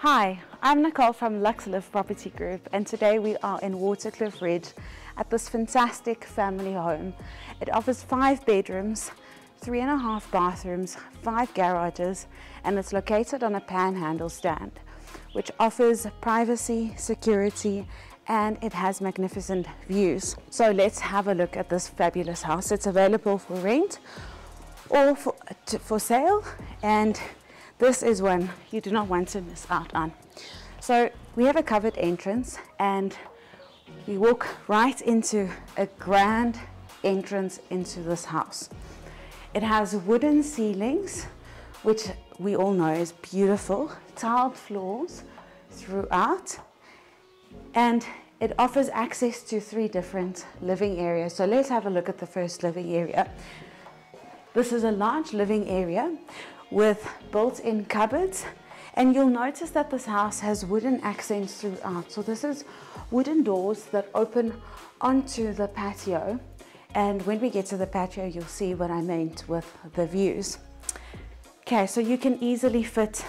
Hi, I'm Nicole from Luxlive Property Group, and today we are in Waterkloof Ridge at this fantastic family home. It offers 5 bedrooms, 3.5 bathrooms, 5 garages, and it's located on a panhandle stand, which offers privacy, security, and it has magnificent views. So let's have a look at this fabulous house. It's available for rent or for sale, and this is one you do not want to miss out on. So we have a covered entrance and we walk right into a grand entrance into this house. It has wooden ceilings, which we all know is beautiful, tiled floors throughout, and it offers access to 3 different living areas. So let's have a look at the first living area. This is a large living area with built-in cupboards, and you'll notice that this house has wooden accents throughout. So this is wooden doors that open onto the patio, and when we get to the patio you'll see what I meant with the views. Okay, so you can easily fit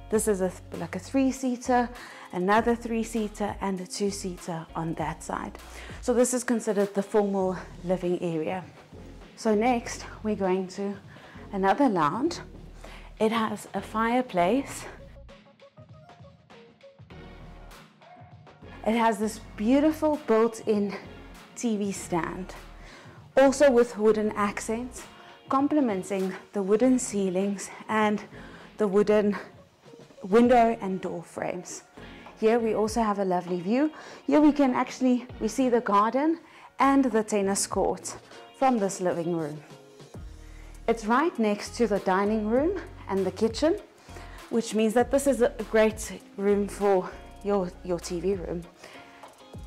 this is like a 3-seater, another 3-seater, and a 2-seater on that side. So this is considered the formal living area. So next we're going to another lounge. It has a fireplace. It has this beautiful built-in TV stand, also with wooden accents, complementing the wooden ceilings and the wooden window and door frames. Here we also have a lovely view. Here we see the garden and the tennis court from this living room. It's right next to the dining room and the kitchen, which means that this is a great room for your TV room.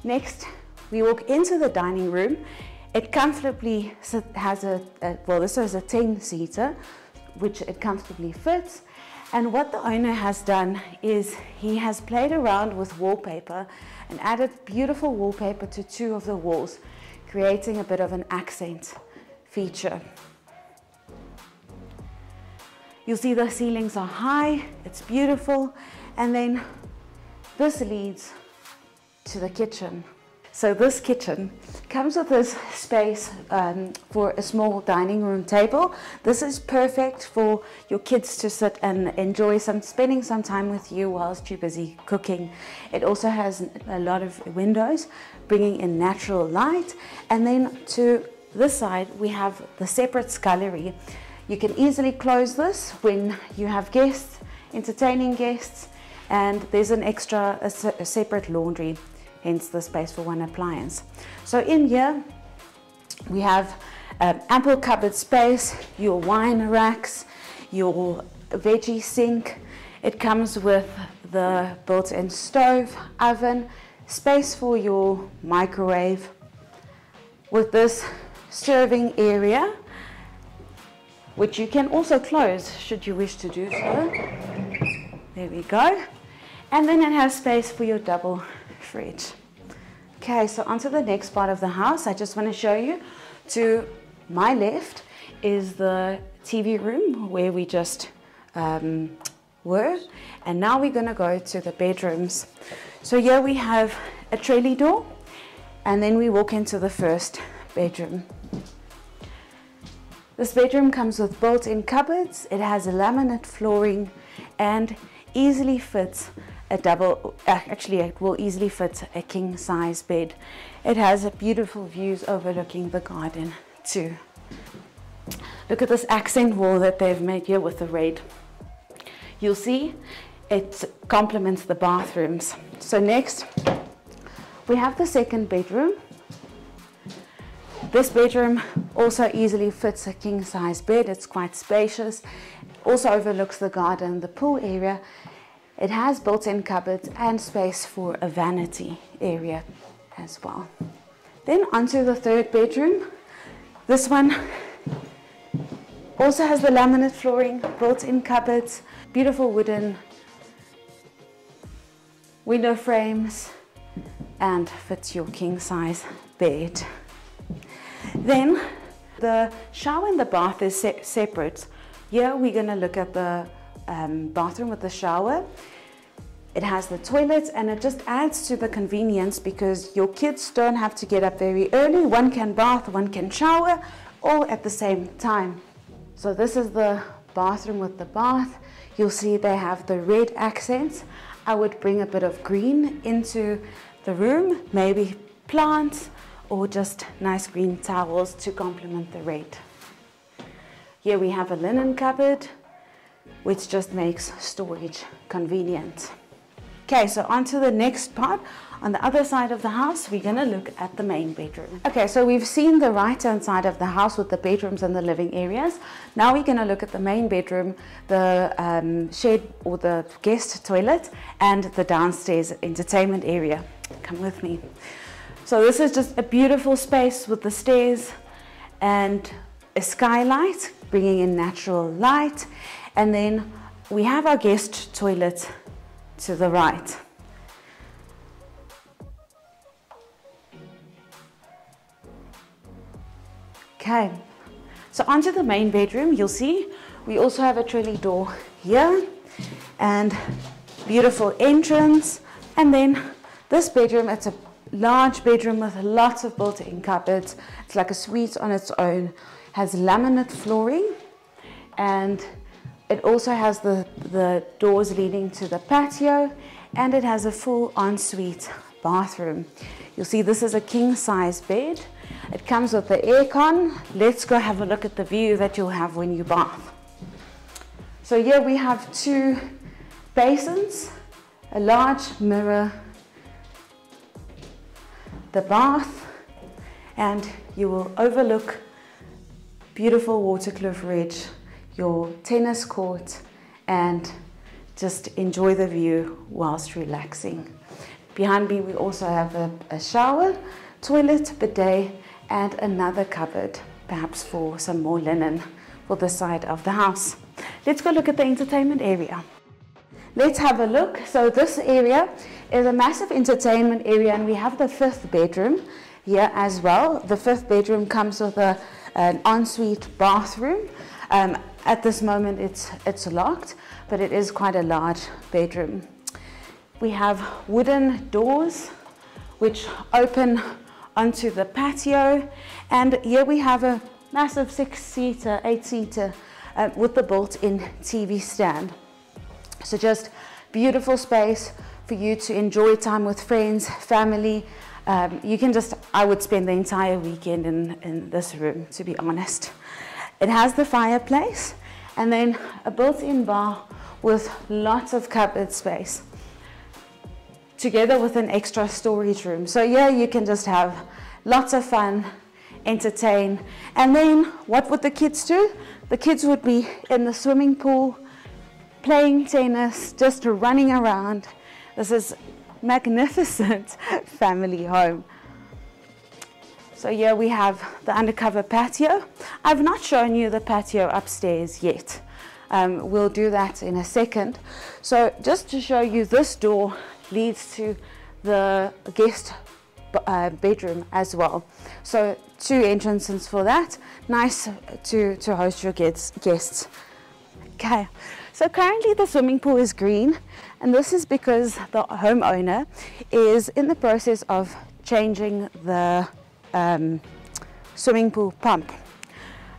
Next, we walk into the dining room. It comfortably has this is a 10-seater, which it comfortably fits. And what the owner has done is he has played around with wallpaper and added beautiful wallpaper to 2 of the walls, creating a bit of an accent feature. You'll see the ceilings are high, it's beautiful, and then this leads to the kitchen. So this kitchen comes with this space for a small dining room table. This is perfect for your kids to sit and enjoy spending some time with you whilst you're busy cooking. It also has a lot of windows, bringing in natural light. And then to this side, we have the separate scullery. You can easily close this when you have guests, entertaining guests, and there's a separate laundry, hence the space for 1 appliance. So in here we have ample cupboard space, your wine racks, your veggie sink. It comes with the built-in stove, oven, space for your microwave, with this serving area, which you can also close should you wish to do so. There we go. And then it has space for your double fridge. Okay, so onto the next part of the house. I just want to show you. To my left is the TV room where we just were, and now we're going to go to the bedrooms. So here we have a trellis door, and then we walk into the first bedroom. This bedroom comes with built-in cupboards. It has a laminate flooring and easily fits it will easily fit a king-size bed. It has beautiful views overlooking the garden too. Look at this accent wall that they've made here with the red. You'll see it complements the bathrooms. So next we have the second bedroom. This bedroom also easily fits a king-size bed. It's quite spacious. Also overlooks the garden, the pool area. It has built-in cupboards and space for a vanity area as well. Then onto the third bedroom. This one also has the laminate flooring, built-in cupboards, beautiful wooden window frames, and fits your king-size bed. Then the shower and the bath is separate. Here we're going to look at the bathroom with the shower. It has the toilet, and it just adds to the convenience because your kids don't have to get up very early. One can bath, one can shower, all at the same time. So this is the bathroom with the bath. You'll see they have the red accents. I would bring a bit of green into the room, maybe plants or just nice green towels to complement the red. Here we have a linen cupboard, which just makes storage convenient. Okay, so on to the next part. On the other side of the house, we're gonna look at the main bedroom. Okay, so we've seen the right-hand side of the house with the bedrooms and the living areas. Now we're gonna look at the main bedroom, the shed or the guest toilet, and the downstairs entertainment area. Come with me. So this is just a beautiful space with the stairs and a skylight, bringing in natural light. And then we have our guest toilet to the right. Okay, so onto the main bedroom. You'll see we also have a trellis door here and beautiful entrance. And then this bedroom, it's a large bedroom with lots of built-in cupboards. It's like a suite on its own. Has laminate flooring, and it also has the doors leading to the patio, and it has a full ensuite bathroom. You'll see this is a king-size bed. It comes with the aircon. Let's go have a look at the view that you'll have when you bath. So here we have two basins, a large mirror, the bath, and you will overlook beautiful Waterkloof Ridge, your tennis court, and just enjoy the view whilst relaxing. Behind me we also have a shower, toilet, bidet, and another cupboard, perhaps for some more linen for the side of the house. Let's go look at the entertainment area. Let's have a look. So this area is a massive entertainment area, and we have the 5th bedroom here as well. The 5th bedroom comes with an ensuite bathroom. At this moment it's locked, but it is quite a large bedroom. We have wooden doors which open onto the patio, and here we have a massive 6-seater, 8-seater with the built-in TV stand. So just beautiful space for you to enjoy time with friends, family. You can just, I would spend the entire weekend in this room, to be honest. It has the fireplace and then a built-in bar with lots of cupboard space, together with an extra storage room. So yeah, you can just have lots of fun, entertain. And then what would the kids do? The kids would be in the swimming pool, playing tennis, just running around. This is magnificent family home. So here we have the undercover patio. I've not shown you the patio upstairs yet. We'll do that in a second. So just to show you, this door leads to the guest bedroom as well. So 2 entrances for that. Nice to host your guests. Okay, so currently the swimming pool is green, and this is because the homeowner is in the process of changing the swimming pool pump.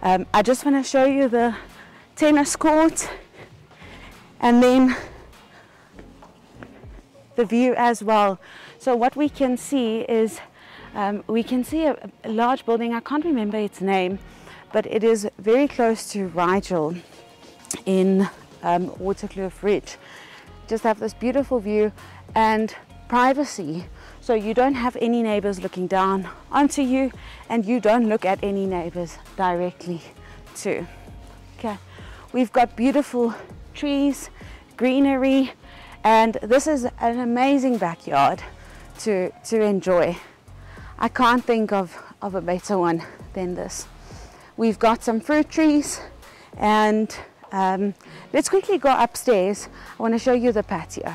I just want to show you the tennis court and then the view as well. So what we can see is we can see a large building. I can't remember its name, but it is very close to Rigel in Waterkloof Ridge. Just have this beautiful view and privacy, so you don't have any neighbors looking down onto you, and you don't look at any neighbors directly too. Okay, we've got beautiful trees, greenery, and this is an amazing backyard to enjoy. I can't think of a better one than this. We've got some fruit trees, and let's quickly go upstairs. I want to show you the patio.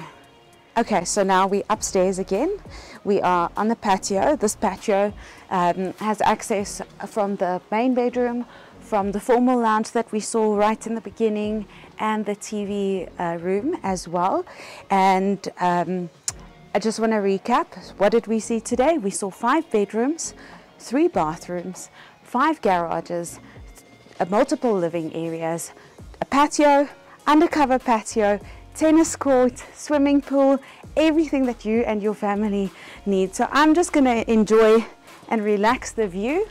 Okay, so now we're upstairs again. We are on the patio. This patio has access from the main bedroom, from the formal lounge that we saw right in the beginning, and the TV room as well. And I just want to recap. What did we see today? We saw 5 bedrooms, 3 bathrooms, 5 garages, multiple living areas, a patio, undercover patio, tennis court, swimming pool, everything that you and your family need. So I'm just going to enjoy and relax the view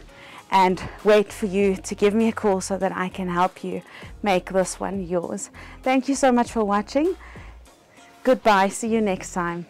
and wait for you to give me a call so that I can help you make this one yours. Thank you so much for watching. Goodbye. See you next time.